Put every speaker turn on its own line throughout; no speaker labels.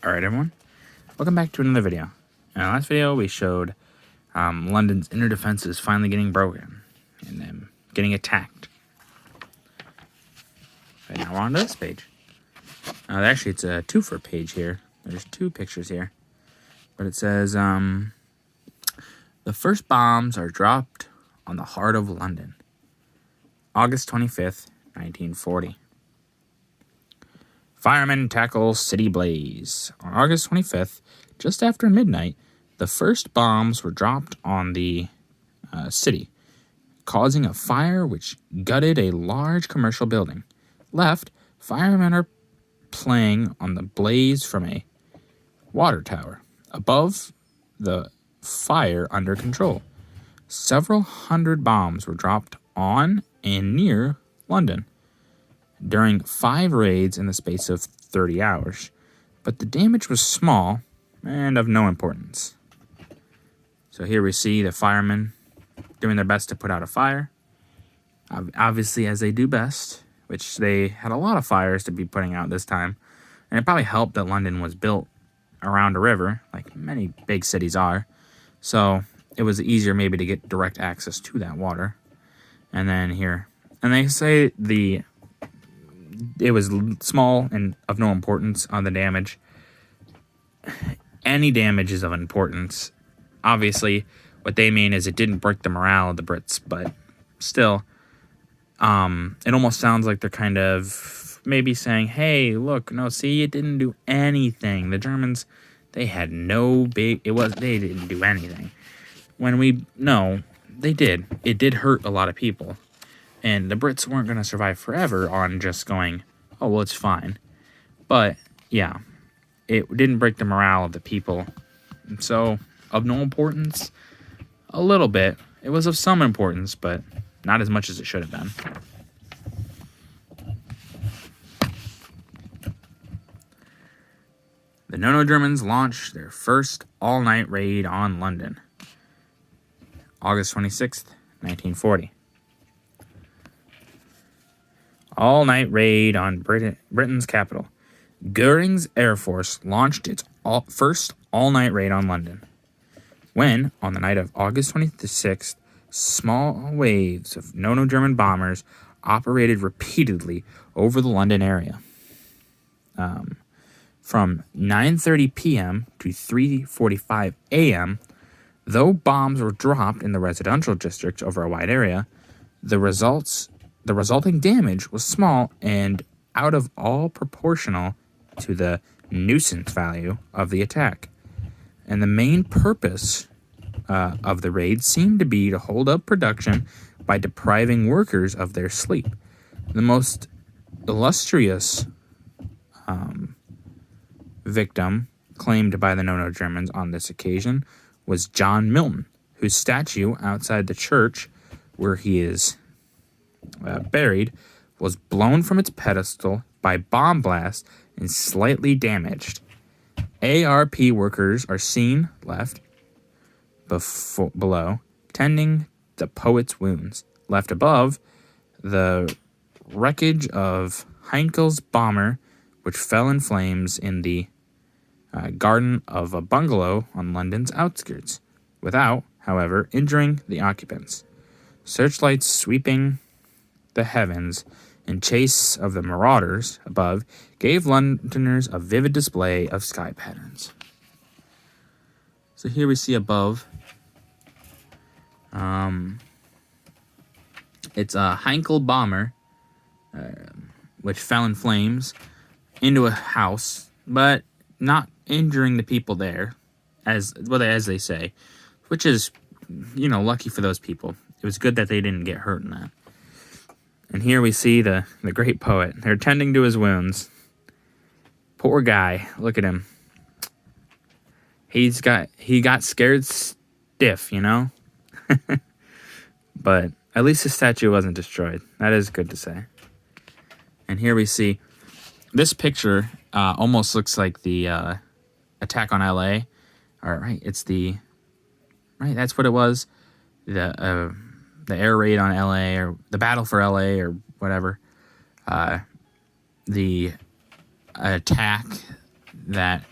Alright everyone, welcome back to another video. In our last video we showed London's inner defenses finally getting broken and them getting attacked. Right now we're on to this page. Actually it's a twofer page here. There's two pictures here. But it says, the first bombs are dropped on the heart of London. August 25th, 1940. Firemen tackle city blaze. On August 25th, just after midnight, the first bombs were dropped on the city, causing a fire which gutted a large commercial building. Left, firemen are playing on the blaze from a water tower. Above, the fire under control. Several hundred bombs were dropped on and near London during 5 raids in the space of 30 hours, but the damage was small and of no importance. So here we see the firemen doing their best to put out a fire, obviously as they do best, which they had a lot of fires to be putting out this time, and it probably helped that London was built around a river, like many big cities are, so it was easier maybe to get direct access to that water. And then here, and they say it was small and of no importance on the damage. Any damage is of importance. Obviously, what they mean is it didn't break the morale of the Brits, but still, it almost sounds like they're kind of maybe saying, hey, look, no, see, it didn't do anything. The Germans, they had they didn't do anything. No, they did. It did hurt a lot of people. And the Brits weren't going to survive forever on just going, oh, well, it's fine. But, yeah, it didn't break the morale of the people. So, of no importance, a little bit. It was of some importance, but not as much as it should have been. The No-No Germans launched their first all-night raid on London. August 26th, 1940. All-night raid on Britain's capital. Goering's Air Force launched its first all-night raid on London. When, on the night of August 26th, small waves of No-No German bombers operated repeatedly over the London area. From 9:30 p.m. to 3:45 a.m., though bombs were dropped in the residential district over a wide area, the resulting damage was small and out of all proportional to the nuisance value of the attack. And the main purpose of the raid seemed to be to hold up production by depriving workers of their sleep. The most illustrious victim claimed by the No-No Germans on this occasion was John Milton, whose statue outside the church where he is buried was blown from its pedestal by bomb blast and slightly damaged. ARP workers are seen left below, tending the poet's wounds. Left above, the wreckage of Heinkel's bomber, which fell in flames in the garden of a bungalow on London's outskirts, without, however, injuring the occupants. Searchlights sweeping the heavens in chase of the marauders above gave Londoners a vivid display of sky patterns. So here we see above, it's a Heinkel bomber, which fell in flames into a house, but not injuring the people there, as they say, which is, lucky for those people. It was good that they didn't get hurt in that. And here we see the great poet. They're tending to his wounds. Poor guy. Look at him. He got scared stiff, But at least his statue wasn't destroyed. That is good to say. And here we see this picture almost looks like the attack on LA. All right, that's what it was. The air raid on LA, or the battle for LA, or whatever. The attack that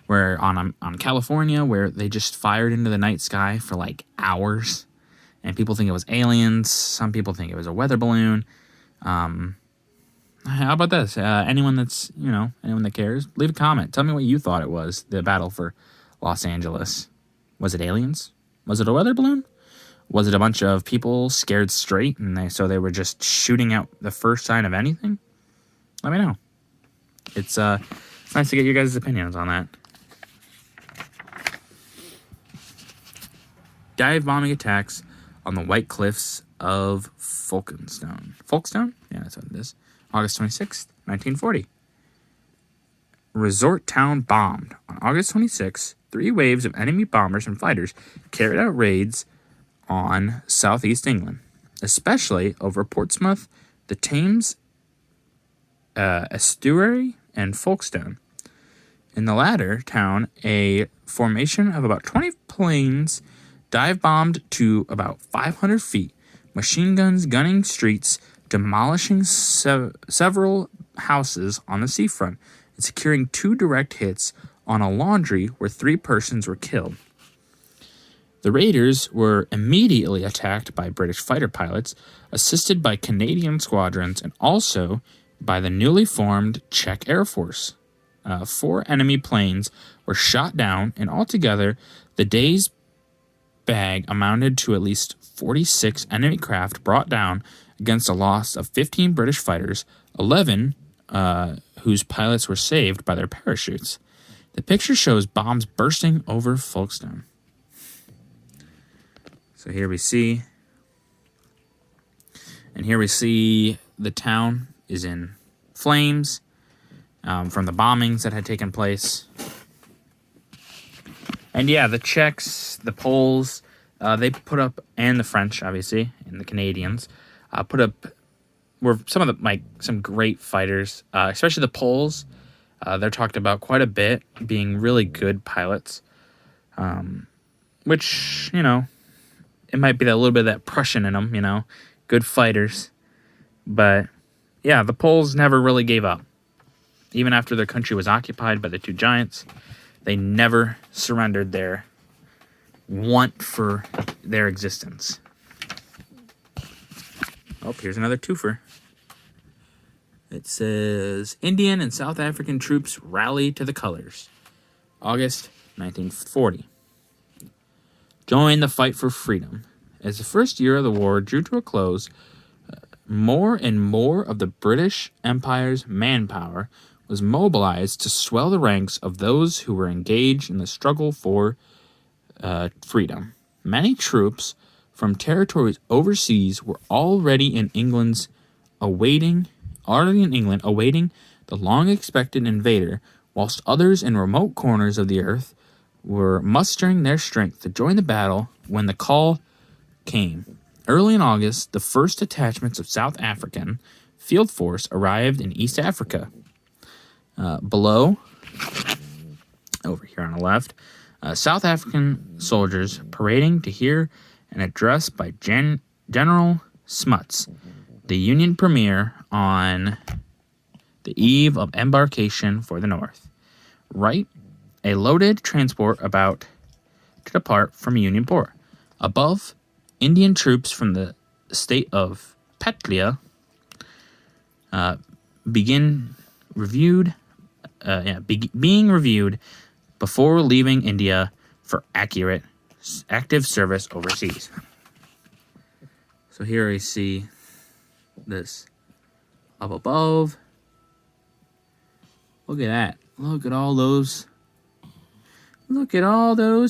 where on California, where they just fired into the night sky for like hours, and people think it was aliens. Some people think it was a weather balloon. How about this? Anyone that cares, leave a comment. Tell me what you thought it was, the battle for Los Angeles. Was it aliens? Was it a weather balloon? Was it a bunch of people scared straight, and they were just shooting out the first sign of anything? Let me know. It's nice to get your guys' opinions on that. Dive bombing attacks on the White Cliffs of Folkestone. Folkestone? Yeah, that's what it is. August 26th, 1940. Resort town bombed. On August 26th, 3 waves of enemy bombers and fighters carried out raids on southeast England, especially over Portsmouth, the Thames estuary, and Folkestone. In the latter town, a formation of about 20 planes dive-bombed to about 500 feet, machine guns gunning streets, demolishing several houses on the seafront, and securing 2 direct hits on a laundry where 3 persons were killed. The raiders were immediately attacked by British fighter pilots, assisted by Canadian squadrons, and also by the newly formed Czech Air Force. 4 enemy planes were shot down, and altogether, the day's bag amounted to at least 46 enemy craft brought down against a loss of 15 British fighters, 11 whose pilots were saved by their parachutes. The picture shows bombs bursting over Folkestone. So here we see the town is in flames from the bombings that had taken place. And yeah, the Czechs, the Poles, they put up, and the French, obviously, and the Canadians, were some great fighters, especially the Poles. They're talked about quite a bit, being really good pilots, which, it might be a little bit of that Prussian in them, good fighters. But yeah, the Poles never really gave up. Even after their country was occupied by the 2 giants, they never surrendered their want for their existence. Oh, here's another twofer. It says, Indian and South African troops rally to the colors. August 1940. Join the fight for freedom. As the first year of the war drew to a close, more and more of the British Empire's manpower was mobilized to swell the ranks of those who were engaged in the struggle for freedom. Many troops from territories overseas were already in England awaiting the long-expected invader, whilst others in remote corners of the earth were mustering their strength to join the battle when the call came. Early in August, the first detachments of South African field force arrived in East Africa. Below, over here on the left, South African soldiers parading to hear an address by General Smuts, the Union premier, on the eve of embarkation for the North. Right, a loaded transport about to depart from Unionport. Above, Indian troops from the state of Petlia being reviewed before leaving India for active service overseas. So here we see this up above. Look at that. Look at all those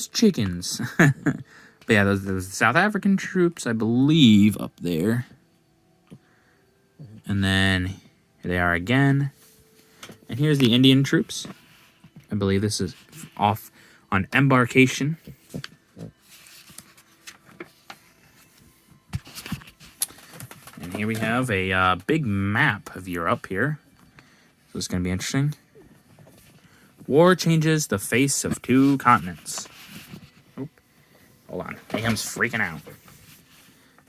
chickens. But yeah, those South African troops, I believe, up there. And then here they are again. And here's the Indian troops. I believe this is off on embarkation. And here we have a big map of Europe here. So it's going to be interesting. War changes the face of 2 continents. Oop. Hold on. Aham's freaking out.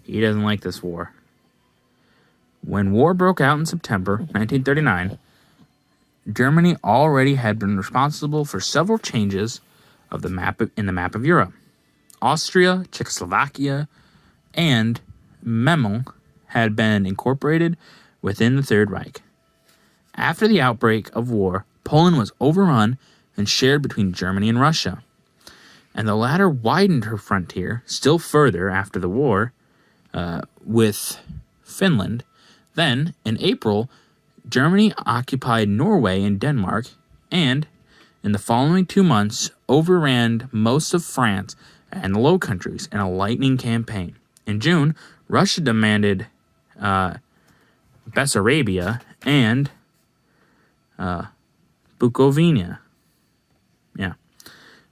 He doesn't like this war. When war broke out in September 1939, Germany already had been responsible for several changes of the map in the map of Europe. Austria, Czechoslovakia, and Memel had been incorporated within the Third Reich. After the outbreak of war, Poland was overrun and shared between Germany and Russia, and the latter widened her frontier still further after the war with Finland. Then, in April, Germany occupied Norway and Denmark, and in the following 2 months, overran most of France and the Low Countries in a lightning campaign. In June, Russia demanded Bessarabia and Bukovina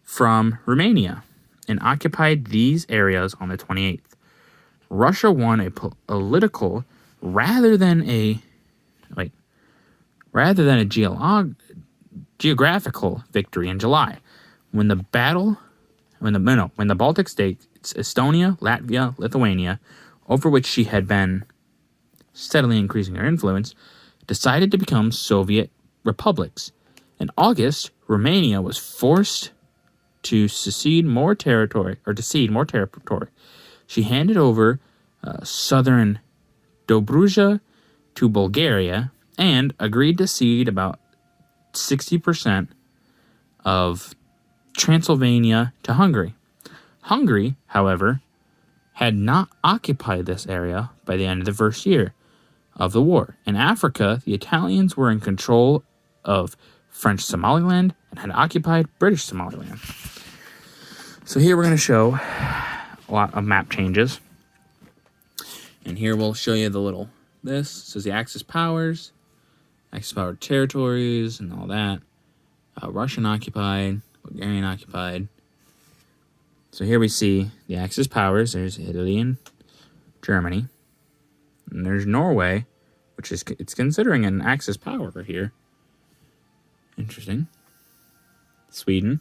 from Romania and occupied these areas on the 28th. Russia won a political rather than a geographical victory in July, when the Baltic states, Estonia, Latvia, Lithuania, over which she had been steadily increasing her influence, decided to become Soviet republics. In August, Romania was forced to cede more territory. She handed over southern Dobruja to Bulgaria and agreed to cede about 60% of Transylvania to Hungary. Hungary, however, had not occupied this area by the end of the first year of the war. In Africa, the Italians were in control of French Somaliland and had occupied British Somaliland. So here we're going to show a lot of map changes. And here we'll show you this says the Axis powers, Axis power territories, and all that. Russian occupied, Bulgarian occupied. So here we see the Axis powers. There's Italy and Germany. And there's Norway, which it's considering an Axis power here. Interesting. Sweden.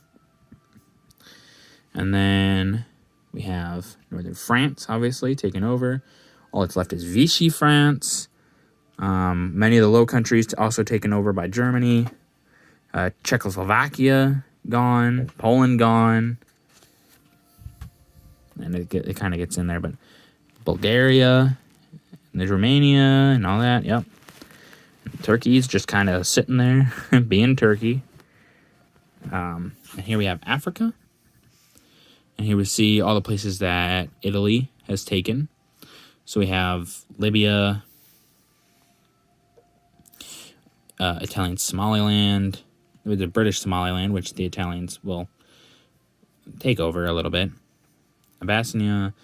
And then we have northern France, obviously, taken over. All that's left is Vichy France. Many of the Low Countries also taken over by Germany. Czechoslovakia gone. Poland gone. And it kind of gets in there, but Bulgaria, and there's Romania, and all that, yep. And Turkey's just kind of sitting there, being Turkey. And here we have Africa. And here we see all the places that Italy has taken. So we have Libya, Italian Somaliland, the British Somaliland, which the Italians will take over a little bit. Abyssinia,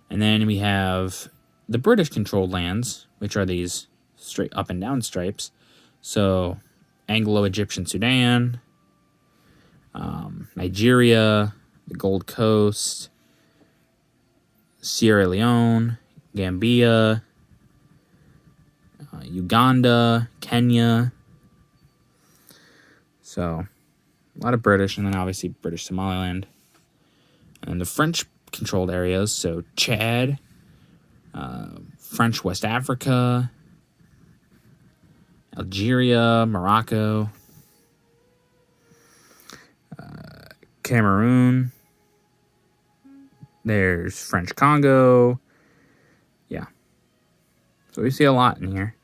and then we have the British-controlled lands, which are these straight up and down stripes. So Anglo-Egyptian Sudan, Nigeria, the Gold Coast, Sierra Leone, Gambia, Uganda, Kenya. So a lot of British, and then obviously British Somaliland. And the French-controlled areas, so Chad, French West Africa, Algeria, Morocco, Cameroon. There's French Congo. Yeah. So we see a lot in here.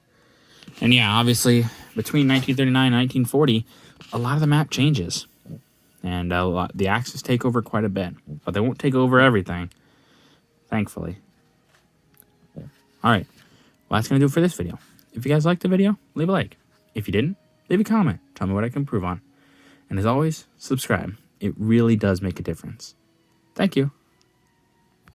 And yeah, obviously, between 1939 and 1940, a lot of the map changes. And the Axis take over quite a bit. But they won't take over everything, thankfully. Alright, well, that's going to do it for this video. If you guys liked the video, leave a like. If you didn't, leave a comment. Tell me what I can improve on. And as always, subscribe. It really does make a difference. Thank you.